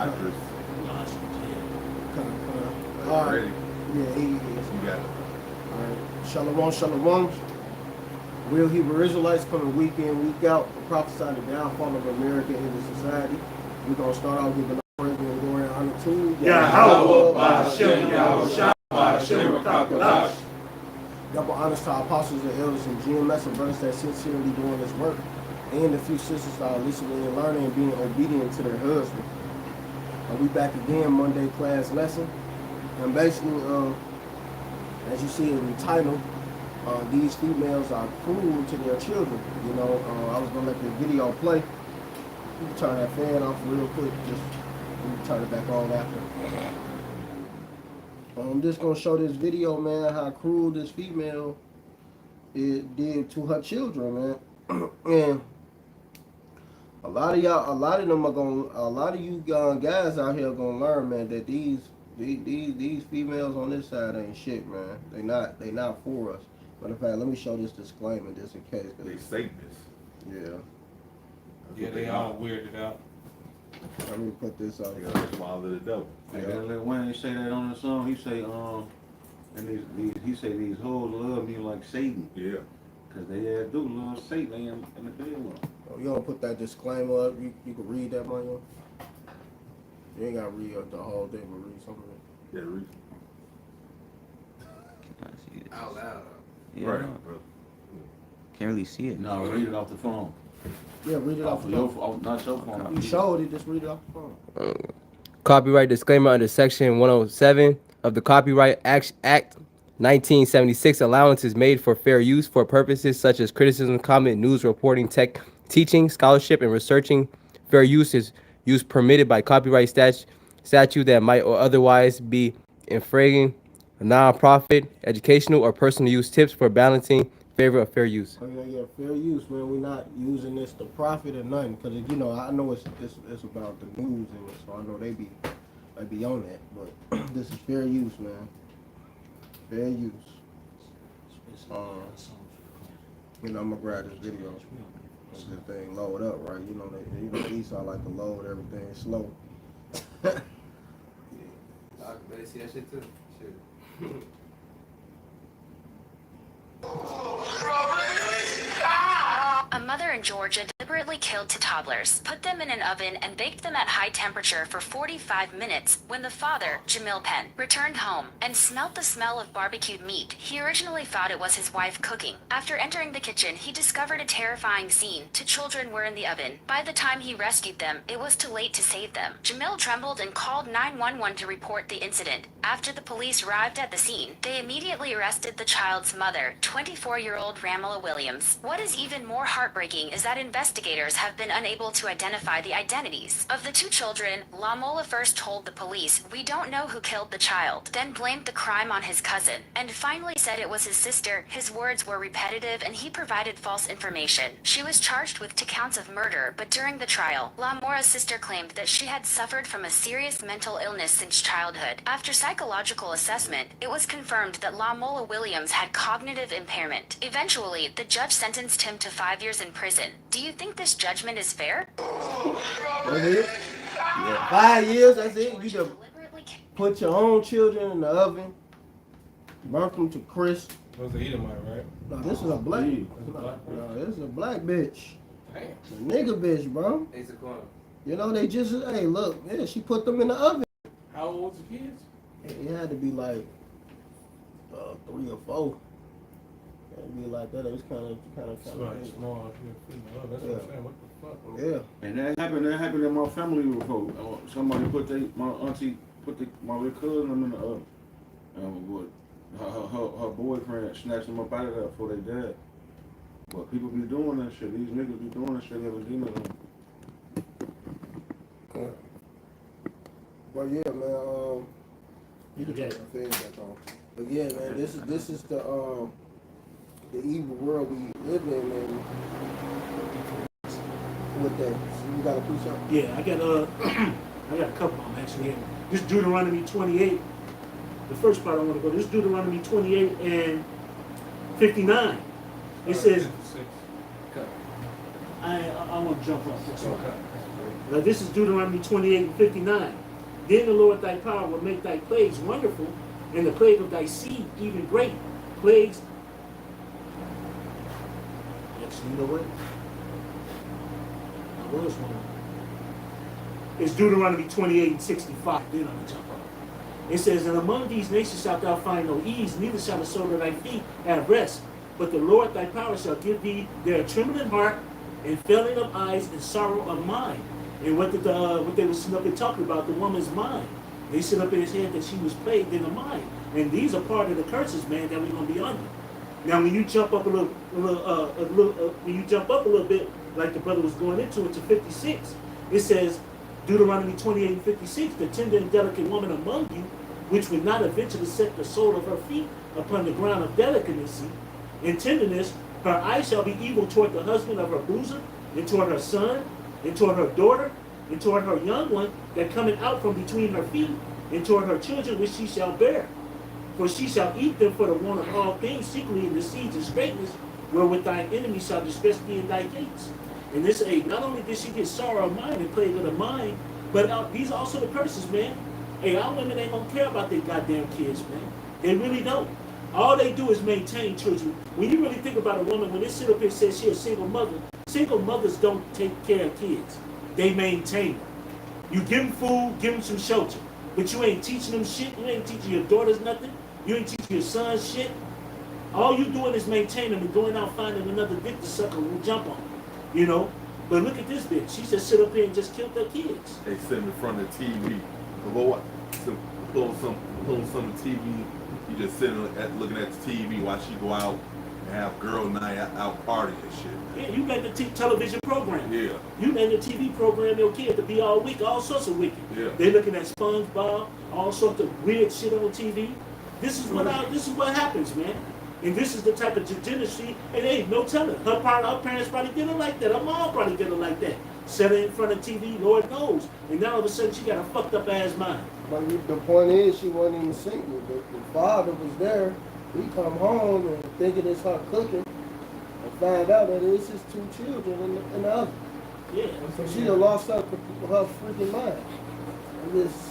Monsters. All right. Ready? Yeah, he is. You got it. All right. Shalom, shalom. Real Hebrew Israelites coming week in, week out to prophesy the downfall of America and the society. We're going to start off giving praise and glory and honor to double honors to our apostles and elders and GMS and brothers that sincerely doing this work, and the few sisters that are listening and learning and being obedient to their husband. We back again, Monday class lesson. And basically, as you see in the title, these females are cruel to their children. You know, I was going to let the video play. You can turn that fan off real quick. Just turn it back on after. I'm just going to show this video, man, how cruel this female did to her children, man. And a lot of y'all, a lot of you guys out here gonna learn, man, that these females on this side ain't shit, man. They not for us. But in fact, let me show this disclaimer just in case. They Satanists. Yeah. Yeah, they all weirded out. Let me put this out They here. got the smile of the devil. Hey, that Lil Wayne say that on the song. He say and he say these hoes love me like Satan. Yeah. Cause they do love Satan in the bed with them. Oh, you gonna put that disclaimer up? You can read that, Mario. You ain't gotta read the whole thing, but read some of it. Yeah, read. Out loud. Yeah, Right, bro. can't really see it. No, read it off the phone. Yeah, read it off the your phone. phone, not your phone. You showed it, just read it off the phone. Copyright disclaimer under Section 107 of the Copyright Act 1976. Allowance is made for fair use for purposes such as criticism, comment, news, reporting, tech, teaching, scholarship, and researching. Fair use is use permitted by copyright statute that might or otherwise be infringing non-profit, educational, or personal use. Tips for balancing favor of fair use. Oh, yeah, fair use, man. We're not using this to profit or nothing, because you know I know it's about the news, and so I know they be on that. But this is fair use, man. Fair use. You know, I'm gonna grab this video. Let this thing load up, right? You know these are like to load everything slow. I better see that shit too. Shit. A mother in Georgia deliberately killed two toddlers, put them in an oven, and baked them at high temperature for 45 minutes when the father, Jamil Penn, returned home and smelled the smell of barbecued meat. He originally thought it was his wife cooking. After entering the kitchen, he discovered a terrifying scene. Two children were in the oven. By the time he rescued them, it was too late to save them. Jamil trembled and called 911 to report the incident. After the police arrived at the scene, they immediately arrested the child's mother, 24-year-old Ramala Williams. What is even more heartbreaking is that investigators have been unable to identify the identities of the two children. Lamola first told the police, "We don't know who killed the child," then blamed the crime on his cousin, and finally said it was his sister. His words were repetitive and he provided false information. She was charged with 2 counts of murder, but during the trial, Lamora's sister claimed that she had suffered from a serious mental illness since childhood. After psychological assessment, it was confirmed that Lamola Williams had cognitive impairment. Eventually, the judge sentenced him to 5 years in prison. Do you think this judgment is fair? That's it? Yeah. 5 years, that's it? You just put your own children in the oven, burnt them to crisp. It was the Edomite, right? No, this is a black. No, this is a black bitch. Damn. A nigga bitch, bro. Ace of Corn. You know, they just, hey, look, yeah, she put them in the oven. How old was the kids? It had to be like 3 or 4. It had to be like that. It was kind of. Small. That's what I'm saying. What the fuck? Yeah. And that happened in my family before. Somebody my auntie put my little cousin in the oven. Her boyfriend snatched them up out of there before they died. But people be doing that shit. These niggas be doing that shit every demon. Well, yeah, man. You can take my face back on. But yeah, man, this is the evil world we live in, and with that, you got a piece up. Yeah, I got a couple of them actually. This Deuteronomy 28. The first part I want to go. This Deuteronomy 28 and 59. It says, I want to jump off this one. Now this is Deuteronomy 28 and 59. Then the Lord thy power will make thy plagues wonderful, and the plague of thy seed even great. Plagues. Actually, you know what? I was one. It's Deuteronomy 28 and 65. Then I'm going to jump up. It says, and among these nations shalt thou find no ease, neither shall the sole of thy feet have rest. But the Lord thy power shall give thee their trembling heart, and failing of eyes, and sorrow of mind. And what they were sitting up and talking about, the woman's mind. They sit up in his head that she was plagued in the mind. And these are part of the curses, man, that we're going to be under. Now, when you jump up a little bit, like the brother was going into it, to 56, it says, Deuteronomy 28 and 56, the tender and delicate woman among you, which would not eventually set the sole of her feet upon the ground of delicacy and tenderness, her eyes shall be evil toward the husband of her bosom, and toward her son, and toward her daughter, and toward her young one that cometh out from between her feet, and toward her children which she shall bear. For she shall eat them for the want of all things secretly in the siege and straitness, wherewith thine enemy shall distress thee in thy gates. And this age, not only did she get sorrow of mind and plague of the mind, but these are also the curses, man. Hey, our women ain't gonna care about their goddamn kids, man. They really don't. All they do is maintain children. When you really think about a woman, when they sit up here and say she's a single mothers don't take care of kids. They maintain them. You give them food, give them some shelter. But you ain't teaching them shit. You ain't teaching your daughters nothing. You ain't teaching your sons shit. All you doing is maintaining them and going out finding another dick to suck or jump on. You know? But look at this bitch. She just sit up here and just killed their kids. They sit in front of the TV. Pull some of the TV. You just sitting looking at the TV while she go out and have girl night out party and shit. Yeah, you made the television program. Yeah. You made the TV program your kid to be all wicked, all sorts of wicked. Yeah. They looking at SpongeBob, all sorts of weird shit on TV. This is what happens, man. And this is the type of degeneracy, and ain't no telling. Her parents probably did her like that. Her mom probably did her like that. Set her in front of TV, Lord knows. And now all of a sudden she got a fucked up ass mind. But the point is, she wasn't even single. The father was there. He come home and thinking it's her cooking, and find out that it's his two children in the oven. Yeah. So she done lost her freaking mind. And just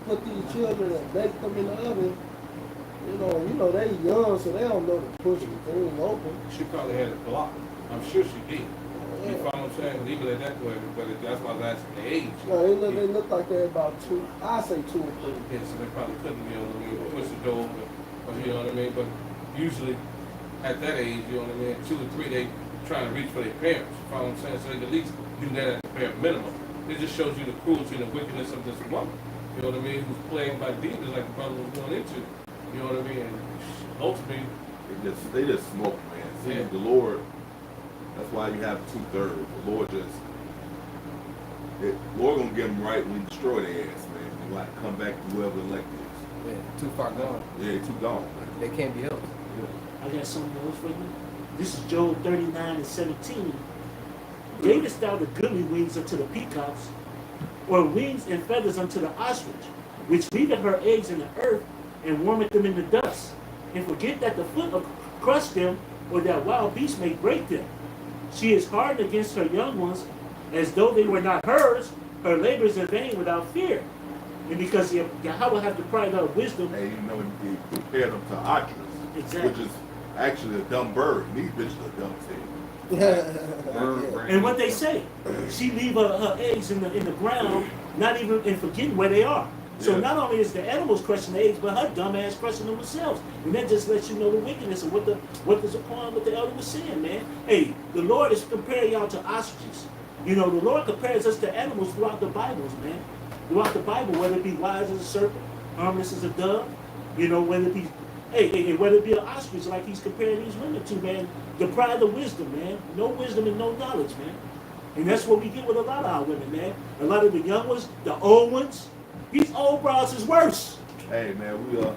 put these children and bake them in the oven. You know they young, so they don't know to push it. They ain't open. She probably had it blocked. I'm sure she did. You follow what I'm saying? Leave it at that way, but that's why I was asking the age. No, they look like they're about two. I say 2 or 3. Yeah, so they probably couldn't, you know what I mean, push the door open, or, you know what I mean? But usually, at that age, you know what I mean, 2 or 3, they trying to reach for their parents, you follow what I'm saying? So they can at least do that at the bare minimum. It just shows you the cruelty and the wickedness of this woman, you know what I mean, who's plagued by demons like the brother was going into, you know what I mean? And ultimately, They just smoke, man. See, Yeah. the Lord, that's why you have 2/3. The Lord gonna get them right when He destroy their ass, man. They like come back to whoever elected is. Yeah, too far gone. Yeah, they too gone, man. They can't be helped. I got something else for you. This is Job 39 and 17. Gavest thou the goodly wings unto the peacocks, or wings and feathers unto the ostrich, which leaveth her eggs in the earth, and warmeth them in the dust, and forget that the foot will crush them, or that wild beast may break them. She is hardened against her young ones, as though they were not hers. Her labor is in vain without fear. And because Yahweh have deprived her of wisdom, Hey, you know, He compared them to ostrich, Exactly. which is actually a dumb bird. These bitches are dumb too. and what they say, she leave her eggs in the ground, not even and forgetting where they are. So Yeah. not only is the animals crushing the eggs, but her dumb ass crushing them themselves. And that just lets you know the wickedness of what the poem, what the elder was saying, man. Hey, the Lord is comparing y'all to ostriches. You know, the Lord compares us to animals throughout the Bibles, man. Throughout the Bible, whether it be wise as a serpent, harmless as a dove, you know, whether it be whether it be an ostrich like he's comparing these women to, man. Deprived of wisdom, man. No wisdom and no knowledge, man. And that's what we get with a lot of our women, man. A lot of the young ones, the old ones, these old bras is worse. Hey, man, we are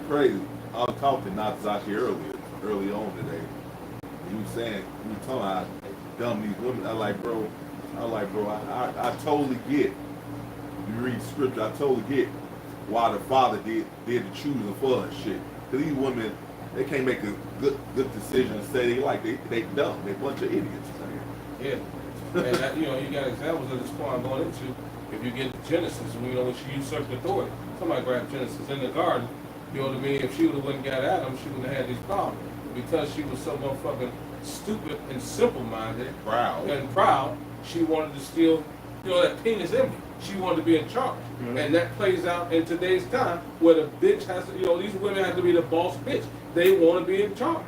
crazy. I was talking to Nazaki early on today. He was saying, he was telling how dumb these women. I totally get. You read scripture, I totally get why the father did the choosing for her shit. Cause these women, they can't make a good decision and say they dumb. They a bunch of idiots, man. yeah. And that, you know, you got examples of this point I'm going into. If you get Genesis, you know, when she usurped authority, somebody grabbed Genesis in the garden, you know what I mean? If she would have went and got Adam, she wouldn't have had these problems. Because she was so motherfucking stupid and simple-minded Proud. and proud, she wanted to steal, you know, that penis in me. She wanted to be in charge. And that plays out in today's time where the bitch has to, you know, these women have to be the boss bitch. They want to be in charge.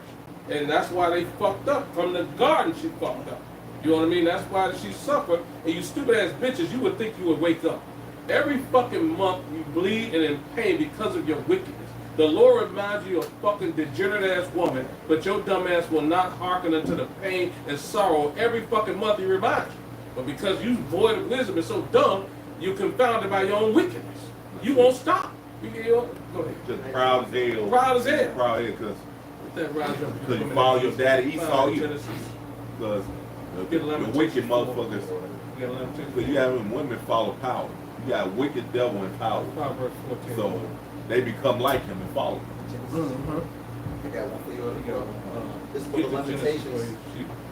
And that's why they fucked up. From the garden, she fucked up. You know what I mean? That's why she suffered. And you stupid ass bitches, you would think you would wake up. Every fucking month you bleed and in pain because of your wickedness. The Lord reminds you of fucking degenerate ass woman, but your dumb ass will not hearken unto the pain and sorrow every fucking month he reminds you. But because you void of wisdom and so dumb, you confounded by your own wickedness. You won't stop. You know, go ahead. Just proud as hell. Proud as hell. Proud as hell Because you follow your daddy Esau. Because Get the Lamentations wicked 4. motherfuckers. You got Lamentations Because you have women follow power. You got wicked devil and power. Proverbs 14. So they become like him and follow him. I got one for you. This is Get book of the Genesis Lamentations.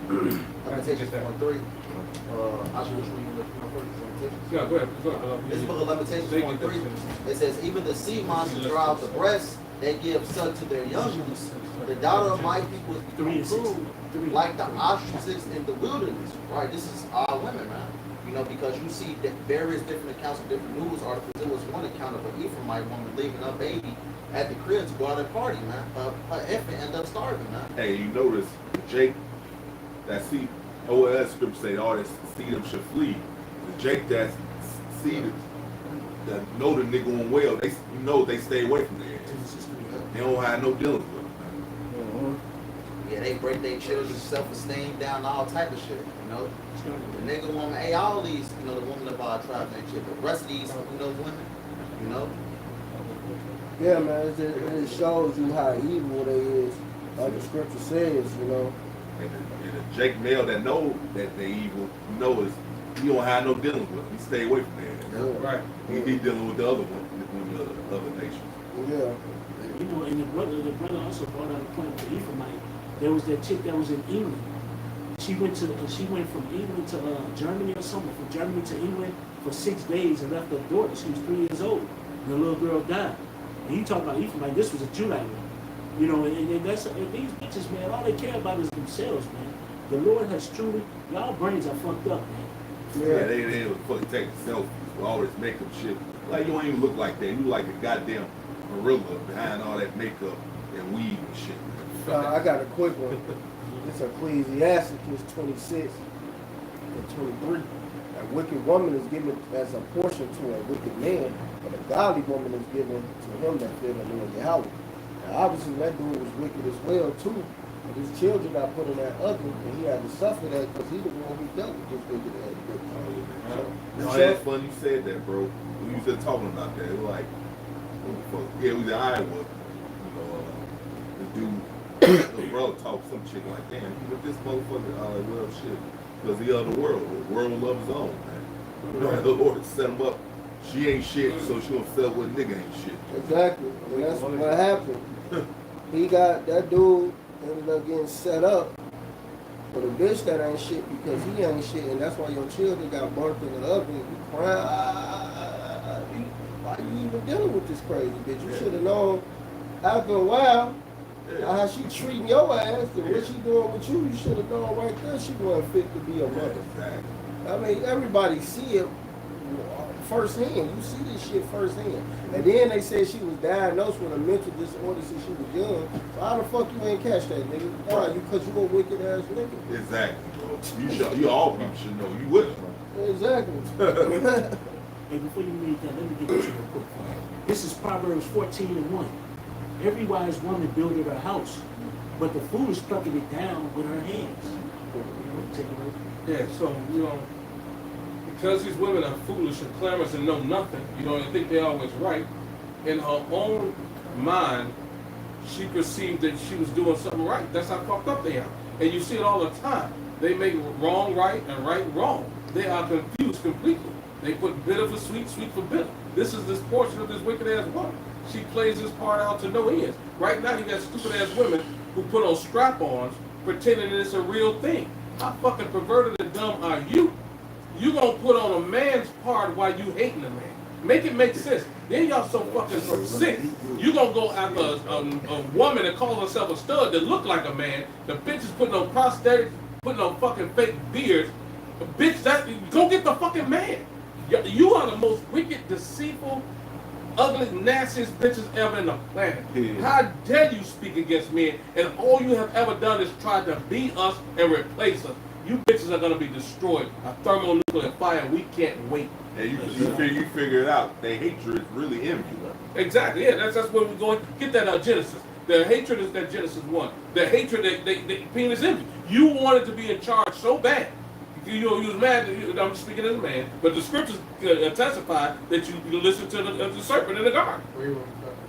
for you. Lamentations 4:3. I should read the Lamentations. Yeah, go ahead. Go ahead. This book of Lamentations They get 4:3. that. It says, even the sea monsters draw out the breast, they give suck to their younglings. The daughter of my people is 3 and 6. cruel, like the ostriches in the wilderness. Right? This is our women, man. You know, because you see that various different accounts of different news articles. There was one account of an Ephraimite woman leaving her baby at the crib to go out and party, man. Her infant ended up starving, man. Hey, you notice Jake, that see, OLS script say all that see them should flee. The Jake that see that know the nigga on well, they you know they stay away from there. They don't have no dealings with them. Yeah, they break their children's self-esteem down, all type of shit, you know. The nigga woman, hey, all these, you know, the women of our tribe and shit, the rest of these, you know, women, you know. Yeah, man, it shows you how evil they is. Like the scripture says, you know. And the Jake male that know that they evil, you know is he don't have no dealings with them. He stay away from there. Yeah. Right. He dealing with the other one, the other nations. Yeah. You know, and the brother also brought out a point with Ephraimite. There was that chick that was in England. She went from England to Germany or something, from Germany to England for 6 days and left her daughter. She was 3 years old. And the little girl died. And you talk about Ephraimite, this was a Judite one. You know, and these bitches, man, all they care about is themselves, man. The Lord has truly, y'all brains are fucked up, man. Yeah, they would fucking take selfies with all this makeup shit. Like you don't even look like that. You look like a goddamn gorilla behind all that makeup and weed and shit. I got a quick one. It's Ecclesiastes 26 and 23. A wicked woman is given as a portion to a wicked man, but a godly woman is given to him that fear the Lord Yahweh. Now, obviously, that dude was wicked as well, too. But his children got put in that oven, and he had to suffer that because he was the one who dealt with this wicked ass bitch. No, that's funny you said that, bro. When you was talking about that, it was like, what the fuck? Yeah, it was in Iowa. You know, the dude, the brother talked some shit like, damn, look this motherfucker, like, well, shit. Because he of the world. The world loves his own, man. You know, the Lord set him up. She ain't shit, so she gonna sell with a nigga ain't shit. Exactly. And that's what happened. He got, that dude ended up getting set up for the bitch that ain't shit because he ain't shit, and that's why your children got burnt in the oven. You crying, why you even dealing with this crazy bitch? You should have known after a while how she treating your ass and what she doing with you. You should have known right there she wasn't fit to be a mother. Exactly. I mean, everybody see it firsthand. You see this shit firsthand. And then they said she was diagnosed with a mental disorder since she was young. So how the fuck you ain't catch that, nigga? Why? Because you a wicked ass nigga. Exactly, bro. You all people should know. You wouldn't. Exactly. Hey, before you read that, let me get this real quick. This is Proverbs 14:1. Every wise woman buildeth her house, but the foolish plucketh it down with her hands. Take it away. Yeah, so, you know, because these women are foolish and clamorous and know nothing, you know, and think they're always right, in her own mind, she perceived that she was doing something right. That's how fucked up they are. And you see it all the time. They make wrong right and right wrong. They are confused completely. They put bitter for sweet, sweet for bitter. This is this portion of this wicked ass woman. She plays this part out to no end. Right now you got stupid ass women who put on strap-ons pretending it's a real thing. How fucking perverted and dumb are you? You gonna put on a man's part while you hating a man. Make it make sense. Then y'all so fucking sick. You gonna go after a woman that calls herself a stud that look like a man. The bitch is putting on prosthetics, putting on fucking fake beards. Bitch, go get the fucking man. You are the most wicked, deceitful, ugly, nastiest bitches ever in the planet. Yeah. How dare you speak against men? And all you have ever done is try to beat us and replace us. You bitches are gonna be destroyed. A thermonuclear fire, and we can't wait. And you figure it out. Their hatred is really envy. Exactly. Yeah, that's where we're going. Get that Genesis. The hatred is that Genesis 1. The hatred, they penis envy. You wanted to be in charge so bad. You was mad. I'm speaking as a man, but the scriptures testify that you listened to the serpent in the garden.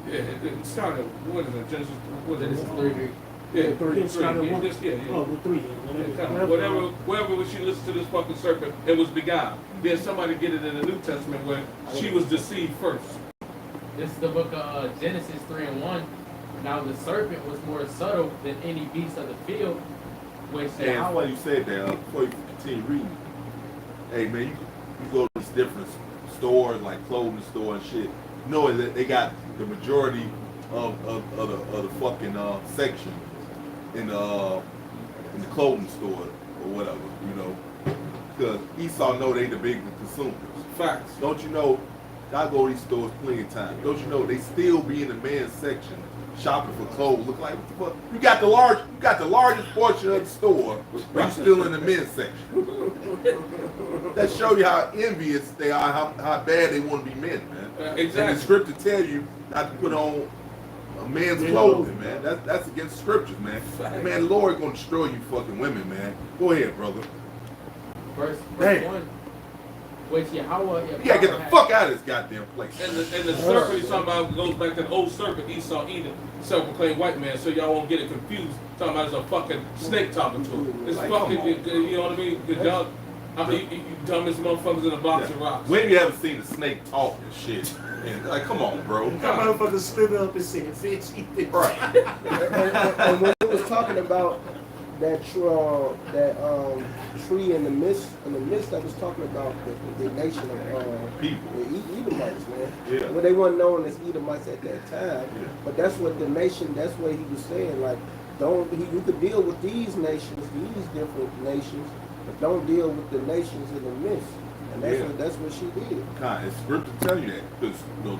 Yeah, it started. What is it? Genesis. What is it? 3. Yeah, Three. It started one. Yeah. Oh, with 3. Wherever she listened to this fucking serpent and was beguiled. Then somebody get it in the New Testament where she was deceived first. This is the book of Genesis 3:1. Now the serpent was more subtle than any beast of the field, which And it's funny you said that before you continue reading. Hey man, you go to these different stores like clothing store and shit. You know that they got the majority of the fucking section in the clothing store or whatever, you know, because Esau know they the big consumers. Facts. Don't you know? I go to these stores plenty of times. Don't you know they still be in the men's section shopping for clothes? Look like what the fuck? You got the largest portion of the store, but you still in the men's section. That show you how envious they are, how bad they want to be men, man. Exactly. And the scripture tell you not to put on a man's clothing, man. That's against scriptures, man. Man, the Lord gonna destroy you fucking women, man. Go ahead, brother. verse Damn. 1, which Yahweh You gotta get the fuck out of this goddamn place. And the serpent he's talking about goes back to the old serpent Esau Edom, self-proclaimed white man, so y'all won't get it confused. Talking about it's a fucking snake talking to him. It's Like, fucking, come on. you know what I mean? Y'all, you dumbest motherfuckers in a box of rocks. When you haven't seen the snake talk and shit, and like, come on, bro. That motherfucker split up and said, "Bitch, eat this." Right. And when it was talking about that tree in the midst that was talking about the nation of People. the Edomites, man. Yeah. Well, they weren't known as Edomites at that time, Yeah. but that's what the nation. That's what he was saying. Like, you could deal with these nations, these different nations, but don't deal with the nations in the midst. And that's what she did. Kind of scripture tell you that because the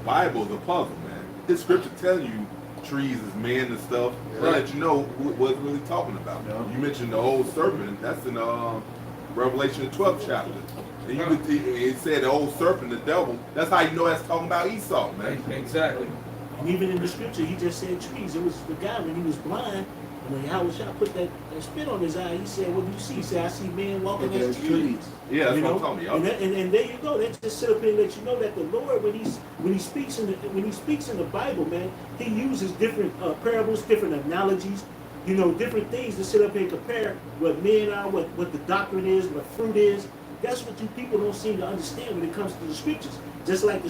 Bible is a puzzle, man. This scripture telling you trees is men and stuff. To let you know what it's really talking about. You mentioned the old serpent. That's in Revelation 12th chapter. And it said the old serpent, the devil. That's how you know that's talking about Esau, man. Exactly. And even in the scripture, he just said trees. It was the guy when he was blind. And when Yahweh Shah put that spit on his eye, he said, "What do you see?" He said, "I see men walking as trees." Yeah, that's You what know? I'm talking about. And there you go. That just sit up here and let you know that the Lord, when he speaks in the Bible, man, he uses different parables, different analogies, different things to sit up here and compare what men are, what the doctrine is, what fruit is. That's what you people don't seem to understand when it comes to the scriptures. Just like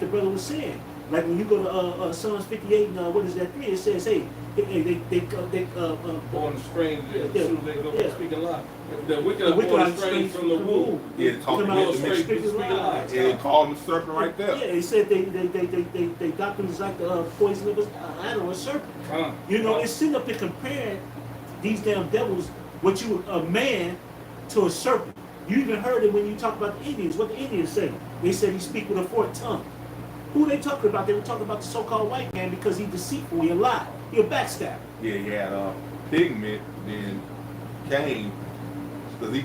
the brother was saying. Like when you go to Psalms 58 and what is that 3? It says, hey, Born strange, as soon as they go speaking lies. The wicked the are born strange from the womb. Yeah, talking Come out about straight speaking speaking lies. And call him the serpent right there. Yeah, they said they doctrine is like the poison of a serpent. It's sitting up and comparing these damn devils, a man to a serpent. You even heard it when you talk about the Indians. What the Indians say? They said he speak with a forked tongue. Who they talking about? They were talking about the so-called white man because he's deceitful, he a lie, he a backstabber. Yeah, he had pigment, then Cain, because he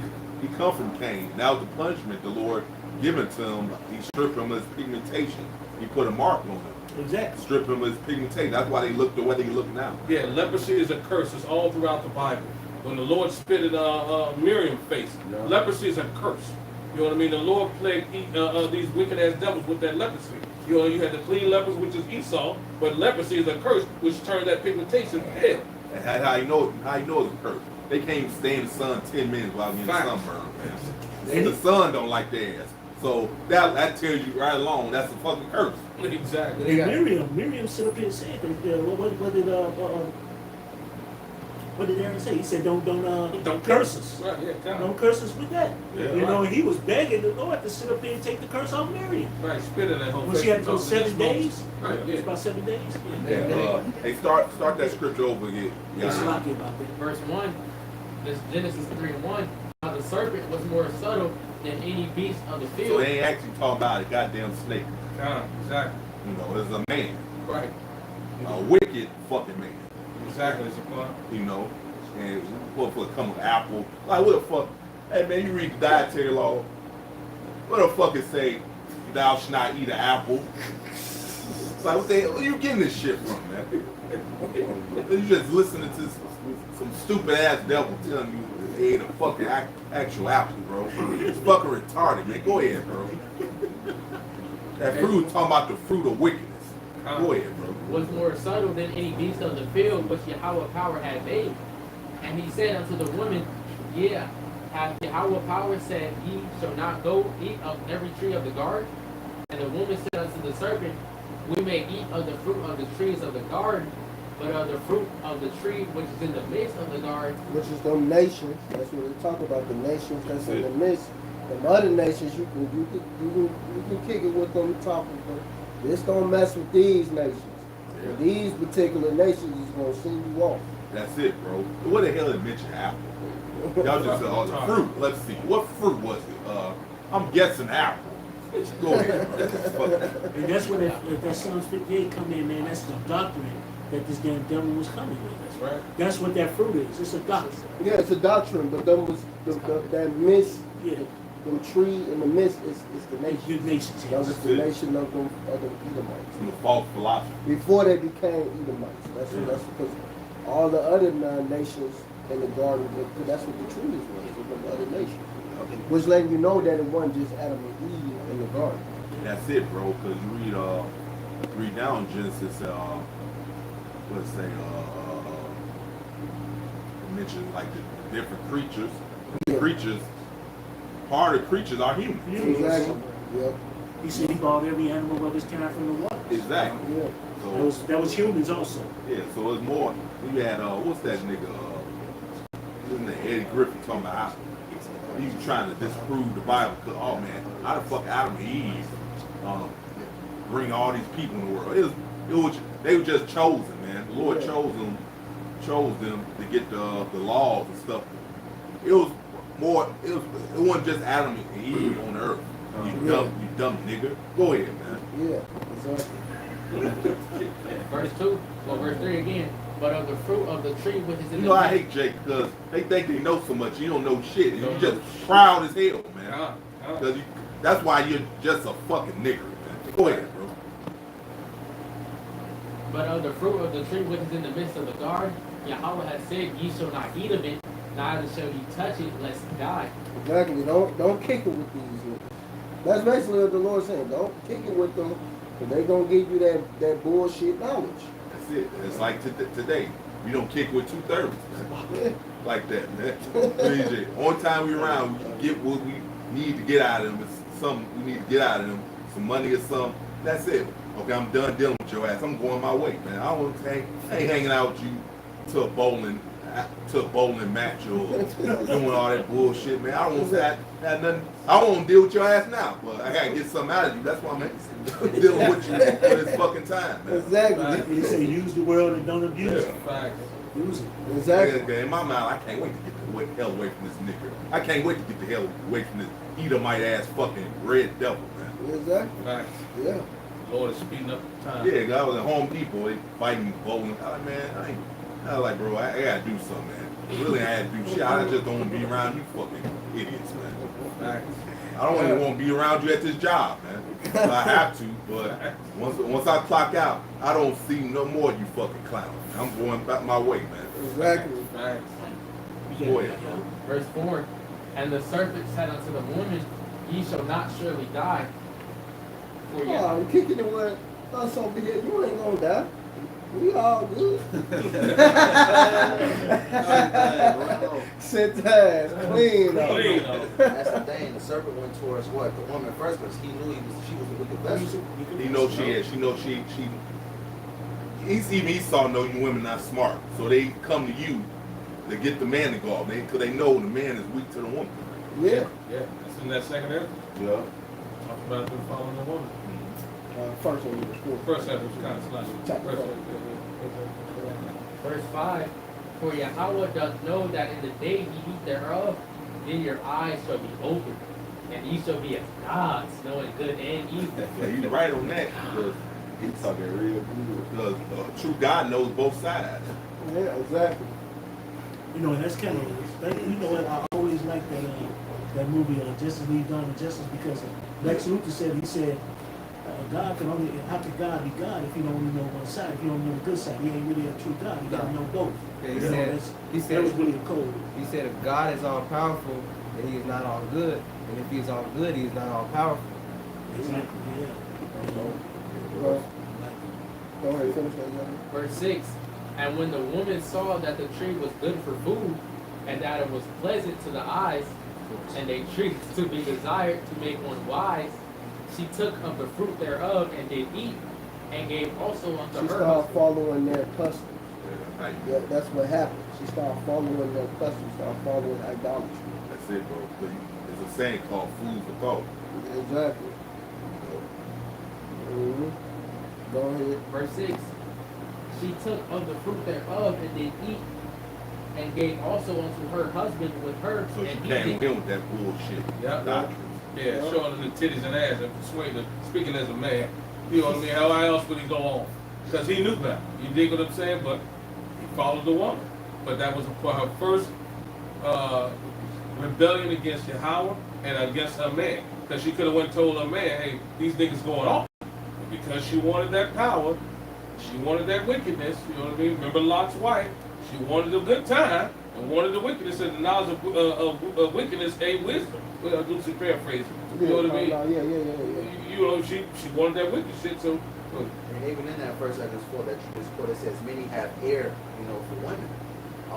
come from Cain. Now the punishment the Lord given to him, he stripped him of his pigmentation. He put a mark on him. Exactly. Stripped him of his pigmentation. That's why they look the way they look now. Yeah, leprosy is a curse. It's all throughout the Bible. When the Lord spit in Miriam's face, leprosy is a curse. You know what I mean? The Lord plagued these wicked ass devils with that leprosy. You had the clean lepers, which is Esau, but leprosy is a curse, which turned that pigmentation pale. And how you know it's a curse? They can't even stay in the sun 10 minutes without getting Facts. sunburned, man. And the sun don't like their ass. So that tells you right along that's a fucking curse. Exactly. And Miriam sit up here and said that, what did What did Aaron say? He said, don't curse us. Right, yeah, kind of. Don't curse us with that. Yeah, You know, right. and he was begging the Lord to sit up there and take the curse off Miriam. Right, spit in that whole When she had to go 7 days. Right, It was yeah. about 7 days. Hey, start that scripture over again. It's lucky about that. Verse 1, this Genesis 3:1. Now the serpent was more subtle than any beast of the So field. they ain't actually talking about a goddamn snake. Kind of, exactly. You know, it's a man, Right. a wicked fucking man. Exactly, it's a point. You know, and what the fuck come with apple? Like what the fuck? Hey man, you read the dietary law. What the fuck it say? Thou shalt not eat an apple. It's like what the hell? Where you getting this shit from, man? You just listening to some stupid ass devil telling you they ate a fucking actual apple, bro. It's fucking retarded, man. Go ahead, bro. That fruit talking about the fruit of wickedness. Go ahead, bro. Was more subtle than any beast of the field which Yahweh power had made. And he said unto the woman, yeah, hath Yahweh power said, ye shall not go eat of every tree of the garden? And the woman said unto the serpent, we may eat of the fruit of the trees of the garden, but of the fruit of the tree which is in the midst of the garden, Which is them nations. That's what they talk about. The nations that's in the midst. Them other nations, you can kick it with them talking, but this don't mess with these nations. And these particular nations is gonna send you off. That's it, bro. What the hell did mention apple? Y'all just said, oh, the fruit. Let's see. What fruit was it? I'm guessing apple. Go ahead, bro. And that's what if that Psalms 58 come in, man, that's the doctrine that this damn devil was coming with. That's right. That's what that fruit is. It's a doctrine. Yeah, it's a doctrine, but them was that mist, Yeah. them tree in the mist is the nation. Good nations. That was the nation of them Edomites. Some false philosophy. Before they became Edomites. That's because all the other nations in the garden, that's what the trees was, the other nations. Which letting you know that it wasn't just Adam and Eve in the garden. That's it, bro. Because you read down Genesis, let's say, it mentions like the different creatures. Yeah. Creatures, part of creatures are human. Exactly. Yep. He said he bought every animal of his kind from the water. Exactly. Yeah. So That was humans also. yeah, so it's more. You had what's that nigga? Isn't it Eddie Griffin talking about how he was trying to disprove the Bible? Cause oh man, how the fuck Adam and Eve bring all these people in the world? They were just chosen, man. The Lord chose them to get the laws and stuff. It wasn't just Adam and Eve on earth. You dumb nigga. Go ahead, man. Yeah, exactly. verse 2, well, verse 3 again. But of the fruit of the tree which is in You the know I midst, hate Jake because they think they know so much. You don't know shit. You Don't just know proud as hell, man. Yeah. Because that's why you're just a fucking nigger, man. Go ahead, bro. but of the fruit of the tree which is in the midst of the garden, Yahweh has said, ye shall not eat of it, neither shall ye touch it, lest ye die. Exactly. Don't kick it with these niggas. That's basically what the Lord's saying. Don't kick it with them, because they gonna give you that bullshit knowledge. That's it. It's like today. We don't kick with 2/3. Yeah. Like that, man. Only time we around, we get what we need to get out of them. It's something we need to get out of them. Some money or something. That's it. Okay, I'm done dealing with your ass. I'm going my way, man. I don't I ain't hanging out with you to a bowling match or doing all that bullshit, man. I don't want that nothing. I don't want to deal with your ass now, but I gotta get something out of you. That's why I'm dealing with you for this fucking time, man. Exactly. He said use the world and don't abuse it. Facts. Use it. Exactly. In my mind, I can't wait to get the hell away from this nigger. I can't wait to get the hell away from this Edomite ass fucking red devil, man. Exactly. Facts. Yeah. Lord is speeding up the time. Yeah, 'cause I was at Home Depot, they fighting bowling. I was like, man, I was like, bro, I gotta do something, man. Really, I had to do shit. I just don't want to be around you fucking idiots, man. Facts. I don't even want to be around you at this job, man. I have to, but once I clock out, I don't see no more of you fucking clowns. I'm going back my way, man. Exactly. Facts. Go ahead. Verse 4, and the serpent said unto the woman, ye shall not surely die. For Oh, Yahweh, I'm kicking it with us over here. You ain't gonna die. We all good. Sit down, clean up. Clean up. That's the thing. The serpent went towards what? The woman first, because he knew she was the wicked vessel. He knows she even Esau know you women not smart, so they come to you to get the man to go off, because they know the man is weak to the woman. Yeah. Yeah, that's in that second episode. Yeah. Talk about them following the woman. First one was cool. First episode was kind of slashy. Chapter First four. Verse 5, for Yahweh doth know that in the day ye eat thereof, then your eyes shall be opened, and ye shall be as gods, knowing good and evil. Yeah, he's right on that, because he's talking real good. Because true God knows both sides. Yeah, exactly. You know, and that's kind of, you know what, I always like that movie, Justice League Dawn of Justice, because Lex Luthor said, he said, God can only, how can God be God if he don't only know one side? If you don't know the good side, he ain't really a true God. You gotta know both. Yeah, You know, that was really a code. He said, if God is all powerful, then he is not all good. And if he is all good, he is not all powerful. Exactly, yeah. Well, go ahead, finish that, Johnny. Verse 6, and when the woman saw that the tree was good for food, and that it was pleasant to the eyes, and a tree to be desired to make one wise, she took of the fruit thereof and did eat, and gave also unto She her started husband. following their customs. Yeah, Yeah, that's what happened. She started following their customs, started following idolatry. that's it, bro. There's a saying called food for thought. Exactly. Mm-hmm. Go ahead. Verse 6, she took of the fruit thereof and did eat, and gave also unto her husband with her, So she and he came did. in with that bullshit. Yeah. Doctrine. Yeah, showing them the titties and ass and persuading, speaking as a man. You know what I mean? How else would he go on? Because he knew better. You dig what I'm saying? But he followed the woman. But that was for her first rebellion against Yahweh and against her man. Because she could have went and told her man, hey, these niggas going off. But because she wanted that power, she wanted that wickedness, you know what I mean? Remember Lot's wife? She wanted a good time and wanted the wickedness, and the knowledge of wickedness ain't wisdom. Well, I'm loosely paraphrasing. You know what I mean? Yeah. You know, she wanted that wicked shit, so And even in that first Exodus 4 that you just quoted, it says many have erred, you know, for women.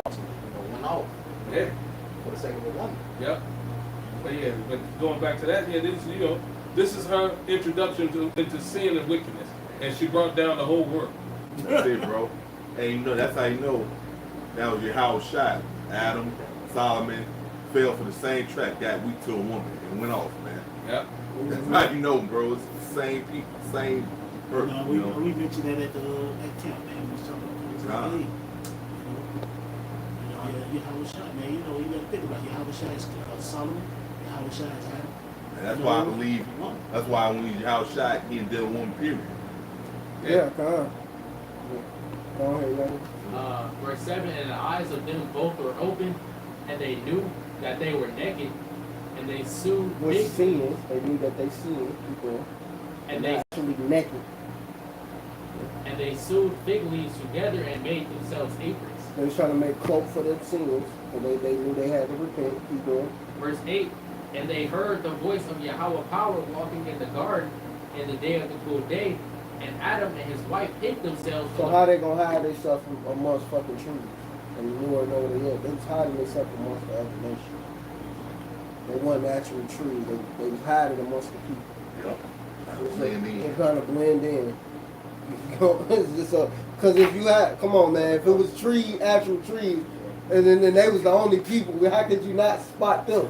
Also, you know, went off yeah, for the sake of a woman. yep. But yeah, but going back to that, yeah, this you know, this is her introduction into sin and wickedness, and she brought down the whole world. That's it, bro. And you know, that's how you know that was your house shot. Adam, Solomon fell for the same track, got weak to a woman, and went off, man. Yep. That's how you know, bro. It's the same people, same person, you know. We mentioned that at camp, man. We was talking about it. Yahweh Shai, man. You know, you got to think about Yahweh Shai is Solomon, Yahweh Shai is Adam. And that's why I believe, that's why when you house shot, he didn't deal with one period. Yeah, come on. Go ahead, Johnny. Verse 7, and the eyes of them both were open, and they knew that they were naked, and they sued With big, sins, they knew that they sinned before. and they actually naked. sewed fig leaves together and made themselves aprons. They was trying to make cloak for their sins, and they knew they had to repent. Keep going. Verse 8, and they heard the voice of Yahweh power walking in the garden in the day of the cool day, and Adam and his wife hid themselves. So how they gonna hide themselves from amongst fucking trees? And the Lord know where they at. They was hiding themselves amongst the other nations. They wasn't actually trees. They was hiding amongst the people. They kind of blend in. It's just because if you had, come on, man, if it was actual trees, and then they was the only people, how could you not spot them?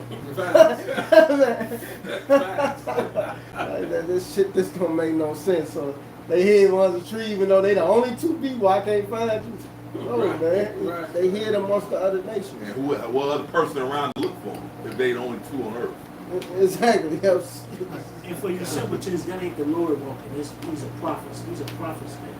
This don't make no sense. So they hid amongst the tree, even though they the only two people. I can't find you. No, man. They hid amongst the other nations. And what other person around to look for them if they the only two on earth? Exactly. Yes. And for your simpletons, that ain't the Lord walking. These are prophets. These are prophets, man.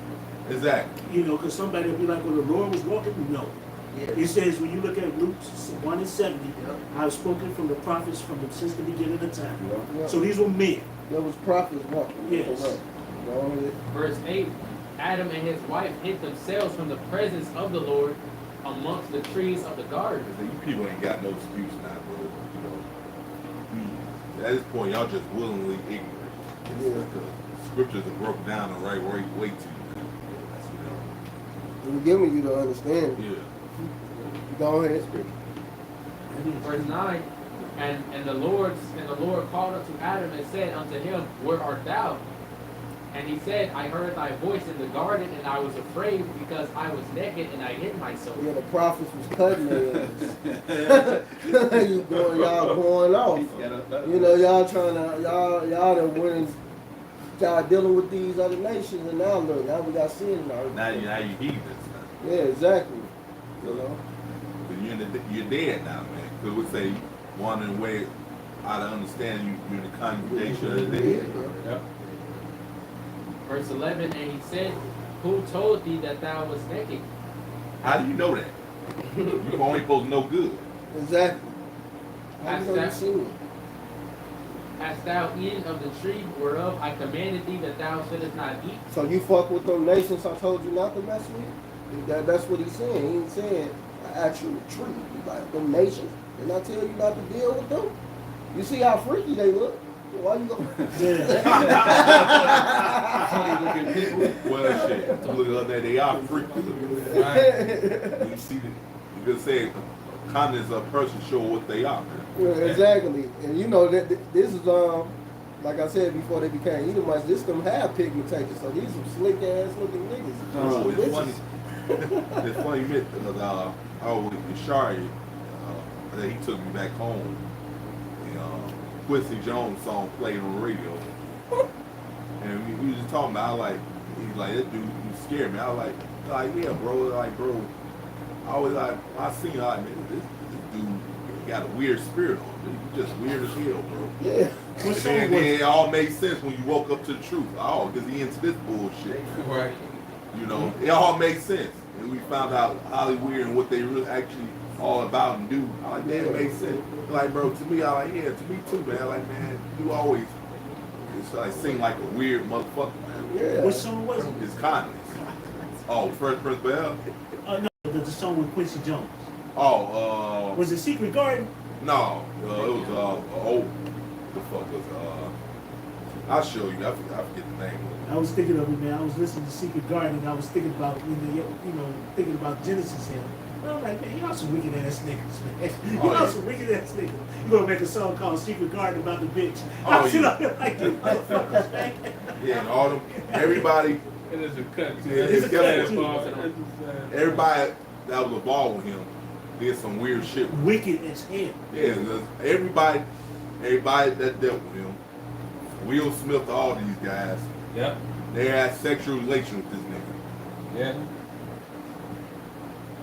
Exactly. You know, because somebody will be like, well, the Lord was walking. No. It says, when you look at Luke 1 and 70, I have spoken from the prophets since the beginning of time. Yeah. So these were men. There was prophets walking. Yes. Verse 8, Adam and his wife hid themselves from the presence of the Lord amongst the trees of the garden. You people ain't got no excuse now, bro. At this point, y'all just willingly ignorant. The scriptures are broken down the right way to you. We're giving you the understanding. Yeah. Go ahead. Verse 9, and the Lord called unto Adam and said unto him, Where art thou? And he said, I heard thy voice in the garden, and I was afraid because I was naked and I hid myself. Yeah, the prophets was cutting their ass. Y'all going off. You know, y'all trying to, y'all done went and y'all dealing with these other nations, and now look, now we got sin in our Now you heathens. Yeah, exactly. You know? But you're dead now, man. Because we say wandering away out of understanding you're in the congregation of the dead. Yep. Verse 11, and he said, who told thee that thou was naked? How do you know that? You're only supposed to know good. Exactly. How you know you That's seen it? Hast thou eaten of the tree whereof I commanded thee that thou shouldest not eat? So you fuck with them nations I told you not to mess with? That's what he's saying. He ain't saying an actual tree. He's like, them nations. Didn't I tell you not to deal with them? You see how freaky they look? Why you go? Well, shit. Look up there, they are freaky. Right? You see, you can say, kindness of a person show what they are. Yeah, exactly. And you know that this is like I said before they became Edomites, this them have pigmentation. So these some slick ass looking niggas. Oh, it's funny. It's funny, because I was with Shari, he took me back home. And Quincy Jones song played on the radio. And we was just talking about, he's like, that dude, you scared me. I was like, yeah, bro. I always I seen, man, this dude got a weird spirit on him. He's just weird as hell, bro. Yeah. And then it all made sense when you woke up to the truth. Oh, because he into this bullshit. Right. You know, it all makes sense. And we found out Hollywood and what they really actually all about and do. I like, man, it makes sense. Like, bro, to me, I like, yeah, to me too, man. Like, man, you always, it's like, seem like a weird motherfucker, man. Yeah. What song was it? It's kindness. Oh, First Prince Bell? No, the song with Quincy Jones. Oh, Was it Secret Garden? no, it was, the fuck was, I'll show you. I forget the name of it. I was thinking of it, man. I was listening to Secret Garden, and I was thinking about thinking about Genesis here. And I'm like, man, y'all some wicked ass niggas, man. Oh, Y'all yeah. some wicked ass niggas. You gonna make a song called Secret Garden about the bitch? Oh, I sit yeah. up there like this motherfuckers, man. Yeah, and all them, everybody, And it's a cut. Yeah, it's a cut, too. everybody that was involved with him did some weird shit. Wicked as hell. Yeah, everybody that dealt with him, Will Smith, all these guys, Yep. they had sexual relations with this nigga. Yeah.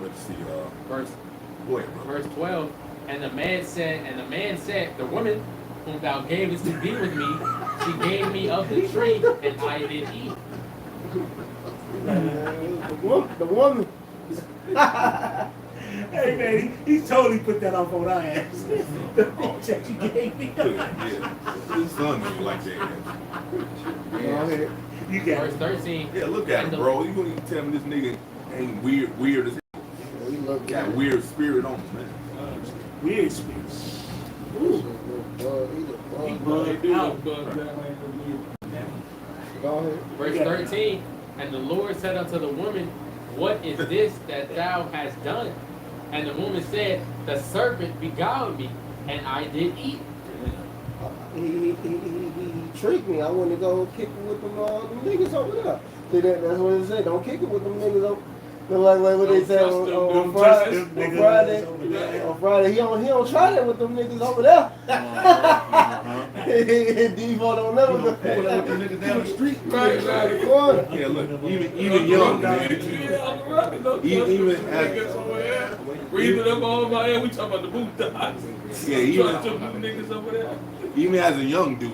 Let's see, Verse, go ahead, bro. verse 12, and the man said, the woman whom thou gavest to be with me, she gave me of the tree, and I did eat. The woman. Hey man, he totally put that off on our ass. The bitch that you gave me. Yeah, his son didn't like that. Go ahead. You got Verse it. 13, Yeah, look at him, bro. You gonna tell me this nigga ain't weird as hell? Yeah, he look Got good. weird spirit on him, man. Weird spirits. He look bug. He look bug. He bugged out. Go ahead. verse 13, and the Lord said unto the woman, what is this that thou hast done? And the woman said, the serpent beguiled me, and I did eat. He tricked me. I went to go kick it with them niggas over there. See, that's what it said. Don't kick it with them niggas over. Like what they said on Friday. On Friday, he don't try that with them niggas over there. Default don't never go. niggas down the street. Right, the corner. Yeah, look, even young, man. Even as, Breathing up all my air. We talking about the boot dogs. yeah, even, Niggas over there. even as a young dude,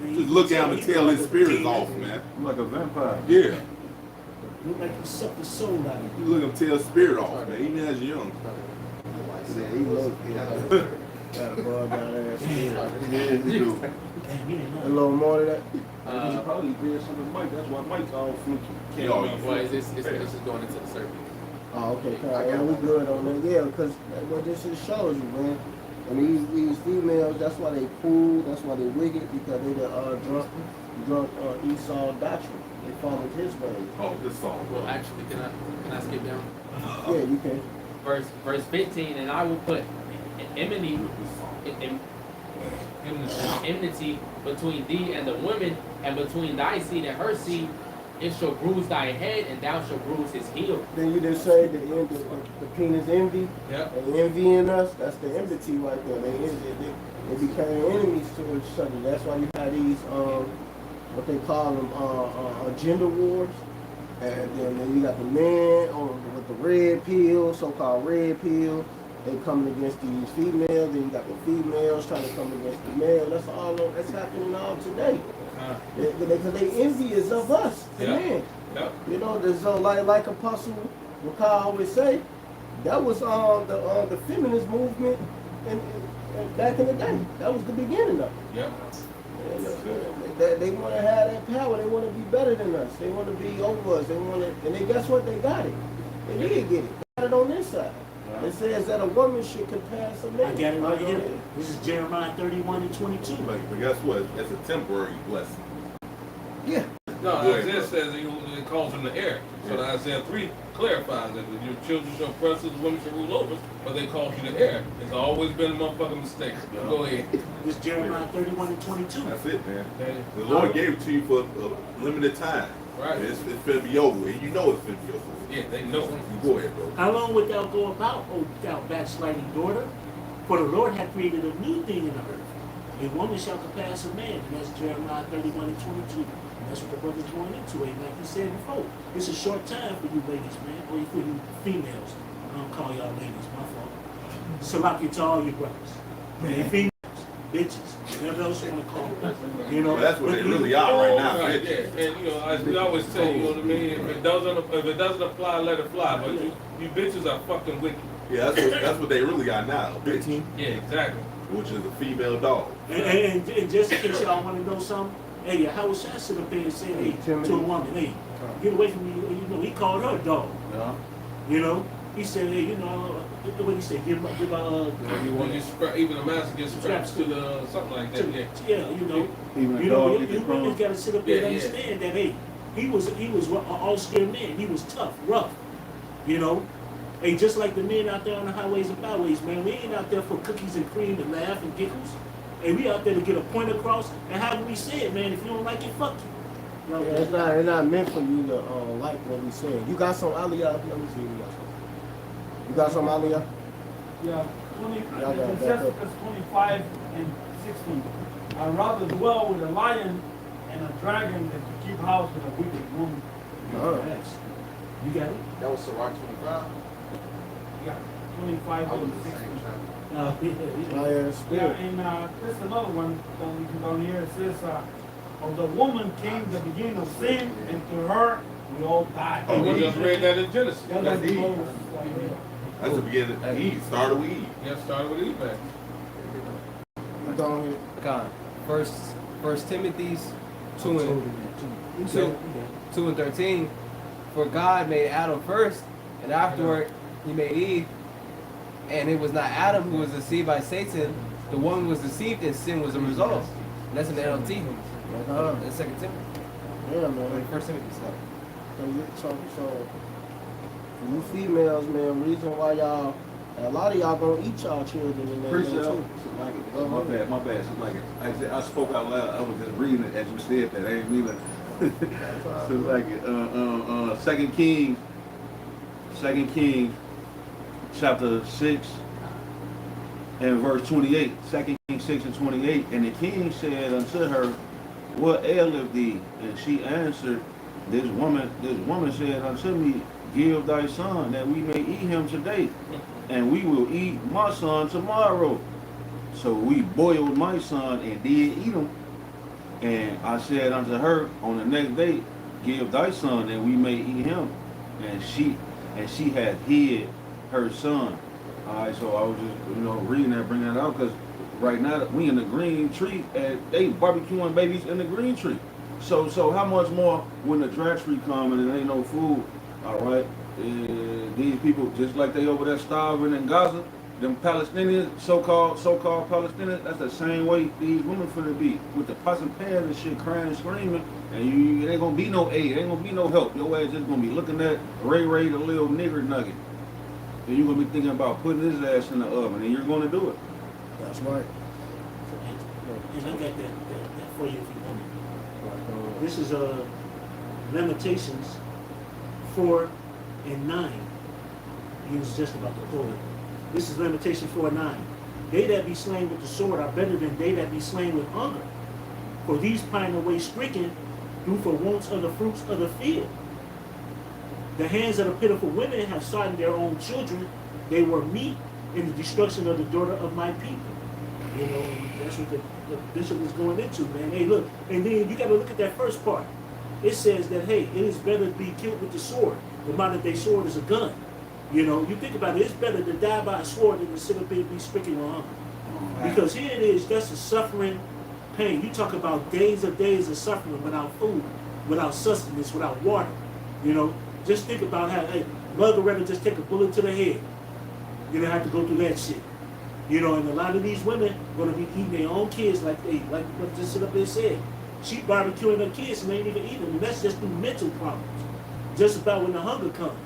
you just look at him and tell his spirit's off, man. Like a vampire. Yeah, Look like you sucked the soul out of you look at him tell his spirit off, man. Even as young. Yeah, he look. Got a bug down there. Yeah, you do. you. Damn, you ain't A know. little more of that. He probably did something to Mike. That's why Mike's all fluky. Yeah, Well, it's just going into the serpent. Oh, okay. Yeah, we good on that. Yeah, because what this just shows you, man. And these females, that's why they cruel, that's why they wicked, because they the drunk Esau doctrine. They followed his ways. Oh, this song. Well, actually, can I skip down? Yeah, you can. Verse 15, and I will put enmity enmity between thee and the woman, and between thy seed and her seed. It shall bruise thy head, and thou shalt bruise his heel. Then you just say the penis envy. Yep. They envying us. That's the enmity right there. They became enemies to each other. That's why you have these what they call them gender wars. And then you got the men with the red pill, so-called red pill. They coming against these females. Then you got the females trying to come against the male. That's happening all today. Because they envious of us, the men. Yep. You know, there's like Apostle Rakai always say, that was the feminist movement and back in the day. That was the beginning of it. Yep. They want to have that power. They want to be better than us. They want to be over us. Guess what? They got it. They did get it. They got it on this side. It says that a woman should surpass a man. I got it right here. This is Jeremiah 31 and 22. But guess what? It's a temporary blessing. Yeah. No, Isaiah says it calls them the heir. So Isaiah 3 clarifies that your children shall oppress us, women shall rule over us, but they call you the heir. It's always been a motherfucking mistake. Go ahead. This is Jeremiah 31 and 22. That's it, man. Okay. The Lord gave it to you for a limited time. Right. It's finna be over, and you know it's finna be over. Yeah, they know. Go ahead, bro. How long wilt thou go about, O thou backsliding daughter? For the Lord hath created a new thing in the earth. A woman shall surpass a man. And that's Jeremiah 31 and 22. And that's what the brother's going into. And like you said before, it's a short time for you ladies, man. Or for you females. I don't call y'all ladies, my fault. Salaki to all you brothers. And females, bitches, whatever else you want to call them. You know, Well, that's what they really are right now. Right, yeah. And you know, as we always say, you know what I mean? If it doesn't apply, let it fly. But you bitches are fucking wicked. Yeah, that's what they really are now, bitch. Yeah, exactly. Which is a female dog. And just in case y'all want to know something, hey, how was I sit up there and say, hey, to a woman, hey, get away from me. You know, he called her a dog. Yeah. You know, he said, hey, you know, what he said, give Even a master gets strapped to the something like that. Yeah. You know, Even a you know, dog you gets women wrong. got to sit up there and understand that, hey, he was an all-scared man. He was tough, rough, you know. Hey, just like the men out there on the highways and byways, man, we ain't out there for cookies and cream and laugh and giggles. Hey, we out there to get a point across. And how do we say it, man? If you don't like it, fuck you. Yeah, it's not meant for you to like what we saying. You got some Aliyah? Let me see. You got some Aliyah? Yeah, Y'all got that up. Leviticus 25 and 16. I'd rather dwell with a lion and a dragon than to keep house with a wicked woman. Yes. You got it? That was Sirach 25. Yeah, 25 I was and in the 16. same chapter. Yeah, Yeah, spirit. and there's another one down here. It says, of the woman came the beginning of sin, and to her we all died. Oh, we just read that in Genesis. That's Eve. Moses. That's the beginning of Eve. Started with Eve. Yeah, started with Eve, man. You go ahead. God. First Timothy's 2 and 13. For God made Adam first, and afterward he made Eve. And it was not Adam who was deceived by Satan. The woman was deceived, and sin was the result. And that's in the NLT. That's 2 Timothy. Yeah, man. First Timothy. So for you females, man, reason why y'all, a lot of y'all gonna eat y'all children in that Appreciate too. it. My bad. So like I said, I spoke out loud. I was just reading it as you said that. I ain't mean so like 2 Kings, chapter 6 and verse 28. 2 Kings 6 and 28. And the king said unto her, what aileth thee? And she answered, this woman said unto me, give thy son that we may eat him today, and we will eat my son tomorrow. So we boiled my son and did eat him. And I said unto her on the next day, give thy son that we may eat him. And she had hid her son. All right, so I was just reading that, bringing that out, because right now we in the green tree and they barbecuing babies in the green tree. So how much more when the dry tree come and there ain't no food? All right, these people just like they over there starving in Gaza, them Palestinians, so-called Palestinians, that's the same way these women finna be with the pots and pans and shit, crying and screaming, and it ain't gonna be no aid, ain't gonna be no help. Your ass just gonna be looking at Ray the little nigger nugget, and you're gonna be thinking about putting his ass in the oven, and you're gonna do it. That's right. and I got that for you if you want it. This is Lamentations 4 and 9. He was just about to pull it. This is Lamentations 4 and 9. They that be slain with the sword are better than they that be slain with hunger. For these pine away stricken, do for wants of the fruits of the field. The hands of the pitiful women have sought their own children. They were meat in the destruction of the daughter of my people. You know, that's what the bishop was going into, man. Hey, look, and then you got to look at that first part. It says that, hey, it is better to be killed with the sword. The modern day sword is a gun. You know, you think about it, it's better to die by a sword than to sit up here and be stricken with hunger. Because here it is, just a suffering pain. You talk about days of suffering without food, without sustenance, without water. You know, just think about how, hey, mother rather just take a bullet to the head. You don't have to go through that shit. You know, and a lot of these women are going to be eating their own kids like what just sit up there said. She barbecuing her kids and they ain't even eating them. And that's just through mental problems. Just about when the hunger comes.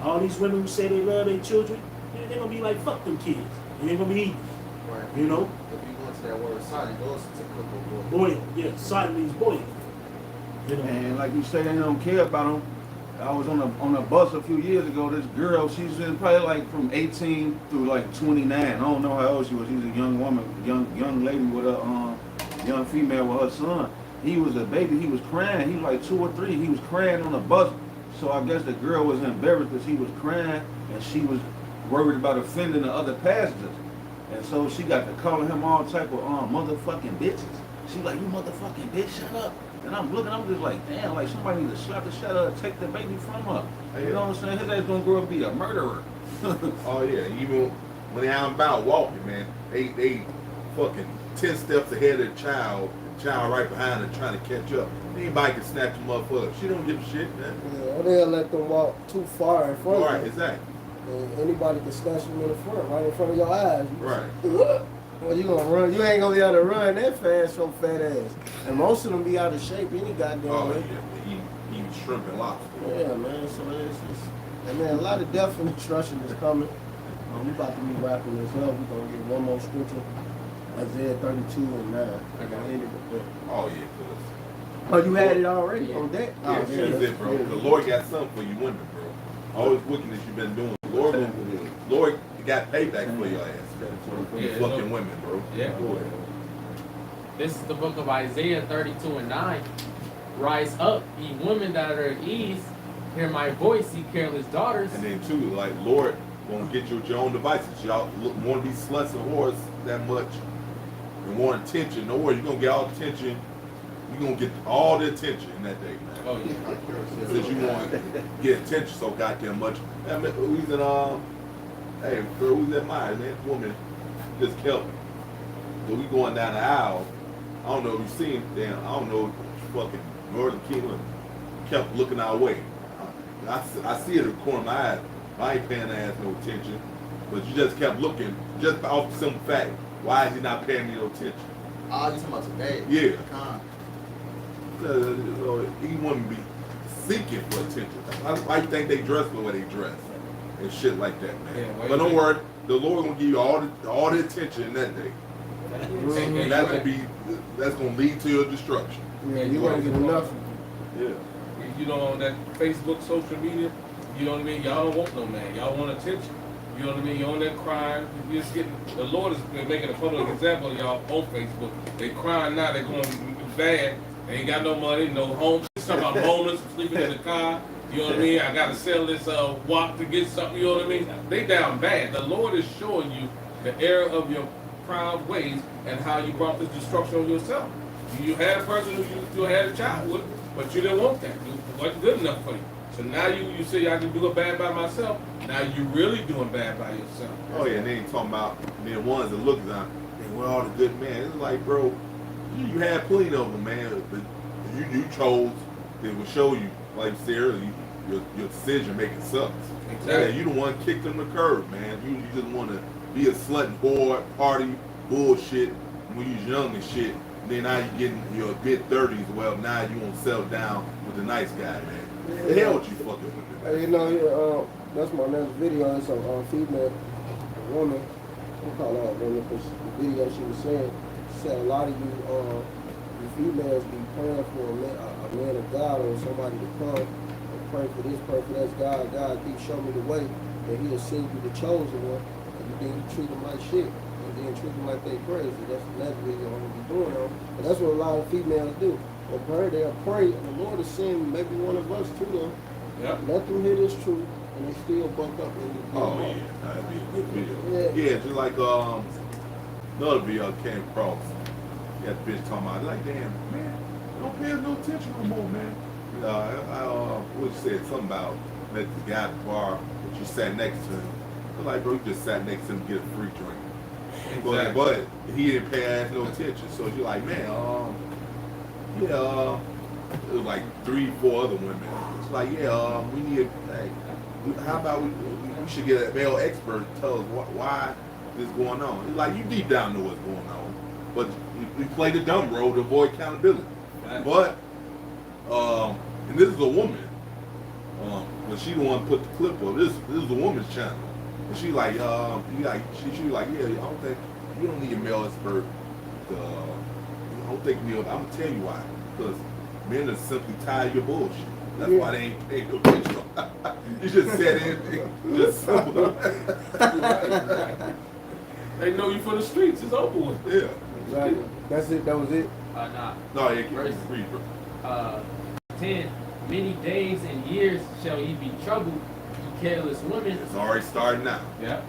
All these women who say they love their children, they're going to be like, fuck them kids. And they're going to be eating. Right. You know? If you go into that word silent, it goes to cook boil. Yeah, silent means boil. You know? And like you say, they don't care about them. I was on a bus a few years ago. This girl, she's been probably like from 18 through like 29. I don't know how old she was. She was a young woman, young lady with a young female with her son. He was a baby. He was crying. He was like 2 or 3. He was crying on the bus. So I guess the girl was embarrassed because he was crying, and she was worried about offending the other passengers. And so she got to calling him all type of motherfucking bitches. She like, you motherfucking bitch, shut up. And I'm looking, I'm just like, damn, like somebody need to slap the shit out of her, take the baby from her. You know what I'm saying? His ass gonna grow up and be a murderer. Oh yeah, even when they out about walking, man, they fucking 10 steps ahead of the child right behind her trying to catch up. Anybody can snatch them up up. She don't give a shit, man. Yeah, they'll let them walk too far in front of Right, you. exactly. And anybody can snatch them in the front, right in front of your eyes. Right. Well, you gonna run? You ain't gonna be able to run that fast, your fat ass. And most of them be out of shape any goddamn Oh way. yeah, he shrimp and lobster. Yeah, man. So it's and man, a lot of death and destruction is coming. We about to be wrapping this up. We're gonna get one more scripture, Isaiah 32 and 9. I got ended with that. Oh yeah, cuz. Oh, you had it already on deck? Yeah, Oh, that's it, bro. The Lord got something for you women, bro. All this wickedness you've been doing. Lord got payback for your ass. For you fucking women, bro. Yeah. This is the book of Isaiah 32 and 9. Rise up, ye women that are at ease. Hear my voice, ye careless daughters. And then too, like Lord won't get you with your own devices. Y'all want to be sluts and whores that much and want attention. No worry, you're gonna get all the attention. You're gonna get all the attention in that day, man. Oh yeah. Since you want to get attention so goddamn much. I mean, who's in hey, girl, who's that mine, man? Woman just kept. So we going down the aisle. I don't know if you seen. Damn, I don't know. Fucking Northern Kingdom kept looking our way. I see it in the corner of my eyes. I ain't paying the ass no attention, but you just kept looking, just off the simple fact. Why is he not paying me no attention? Oh, you talking about today? Yeah. Con. He wouldn't be seeking for attention. I think they dress the way they dress and shit like that, man. Yeah, but don't worry, the Lord gonna give you all the attention in that day, and that's gonna lead to your destruction. Yeah, you gonna get enough. Yeah. You know, on that Facebook, social media, you know what I mean? Y'all don't want no man. Y'all want attention. You know what I mean? You're on there crying. You're just getting, the Lord is making a public example of y'all on Facebook. They crying now. They're going bad. They ain't got no money, no home. Talking about homeless, sleeping in the car. You know what I mean? I got to sell this walk to get something. You know what I mean? They down bad. The Lord is showing you the error of your proud ways and how you brought this destruction on yourself. You had a person who you had a child with, but you didn't want that. It wasn't good enough for you. So now you say I can do it bad by myself. Now you really doing bad by yourself. Oh yeah, and they ain't talking about the ones that look down. They were all the good men. It's like, bro, you had plenty of them, man. But you chose. It will show you, like you said earlier, your decision making sucks. Exactly. Yeah, you the one kicked them the curb, man. You just want to be a slut and whore, party, bullshit when you was young and shit. And then now you getting your mid-30s. Well, now you want to settle down with the nice guy, man. The hell with you fucking with Hey, you know, that's my next video. It's a female woman. We call her a woman because the video she was saying said, a lot of you females be praying for a man of God or somebody to come and pray for this, pray for that. God, keep showing me the way that He'll send you the chosen one, and then you treat them like shit, and then treat them like they crazy. That's what you want to be doing, though. And that's what a lot of females do. They'll pray, and the Lord will send maybe one of us to them. Yep. Let them hear this truth, and they still buck up and Oh yeah, that'd be a good video. Yeah, just like another video came across. That bitch talking about like, damn man, don't pay us no attention no more, man. What you said something about met the guy at the bar, but you sat next to him. I'm like, bro, you just sat next to him to get a free drink. Exactly. But he didn't pay ass no attention. So you're like, man, it was like 3-4 other women. It's like, we need, how about we should get a male expert to tell us why this is going on. It's like, you deep down know what's going on, but we play the dumb role to avoid accountability. But, and this is a woman, but she the one to put the clip on. This is a woman's channel. And she like, she like, yeah, I don't think, you don't need a male expert to, I don't think I'm gonna tell you why. Because men are simply tired of your bullshit. That's why they ain't paid no attention. You just said anything. Just simple. They know you for the streets. It's over with. Yeah. Exactly. That's it. That was it. Nah. No, you Verse, can't read, bro. 10. Many days and years shall ye be troubled, ye careless women. It's already starting now. Yeah.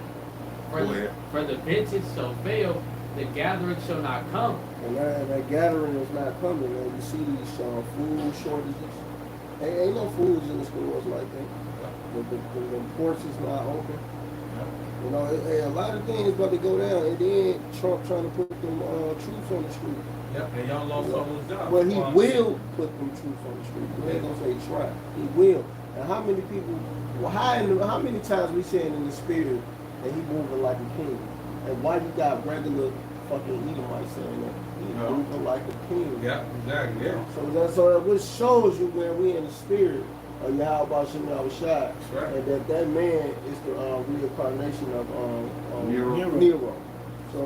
Go ahead. For the vintage shall fail, the gathering shall not come. And that gathering is not coming, man. You see these food shortages. Ain't no foods in the stores like that. The ports is not open. You know, a lot of things about to go down, and then Trump trying to put them troops on the street. Yep, and y'all lost all those jobs. Well, he will put them troops on the street. He ain't gonna say try. He will. And how many people? Well, how many times we saying in the spirit that he moving like a king? And why you got regular fucking Edomites saying that? He moving like a king. Yeah, exactly. Yeah. So that what shows you when we in the spirit of Yahweh Shem Yahushua, right. and that man is the reincarnation of Nero. So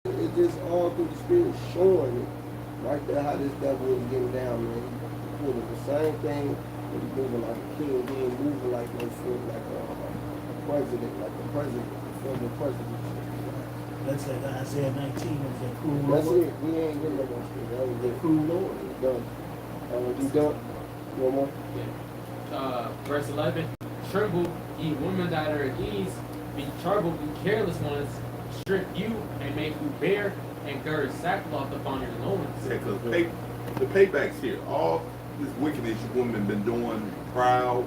it's just all through the spirit showing it right there how this devil is getting down, man. He pulling the same thing, but he's moving like a king. He ain't moving like no foot, like a president, like the president, former president. That's like Isaiah 19 was that cruel That's Lord. it. We ain't getting no more spirit. That was The it. cruel Lord. It's done. You done? One more? Yeah. Verse 11. Tremble, ye women that are at ease, be troubled, ye careless ones, strip you, and make you bare, and gird sackcloth upon your loins. Yeah, because the payback's here. All this wickedness you women been doing, proud,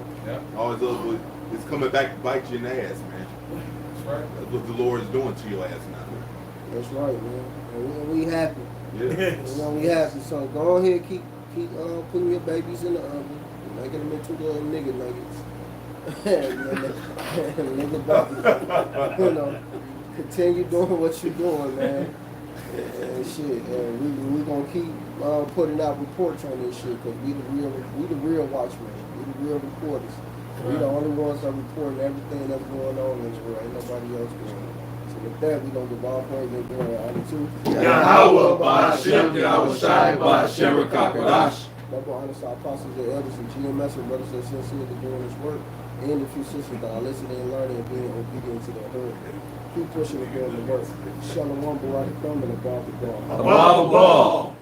all this other, it's coming back to bite you in the ass, man. That's right. That's what the Lord is doing to your ass now. That's right, man. And we happy. Yeah. You know, we happy. So go ahead, keep putting your babies in the oven, making them into the nigga nuggets. Nigga buckets. You know, continue doing what you're doing, man. And shit. And we gonna keep putting out reports on this shit, because we the real watchmen. We the real reporters. We the only ones that reporting everything that's going on in this world. Ain't nobody else doing it. So with that, we gonna give all praise and glory to Yahweh, Ba'ashem, Yahushai, Ba'ashem, Rakakodash. Double honor to our apostles and elders and GMS and brothers that sincerely doing this work, and the few sisters that are listening and learning and being obedient to their word. Keep pushing and doing the work. Shalom, Barak, and the God. Above all.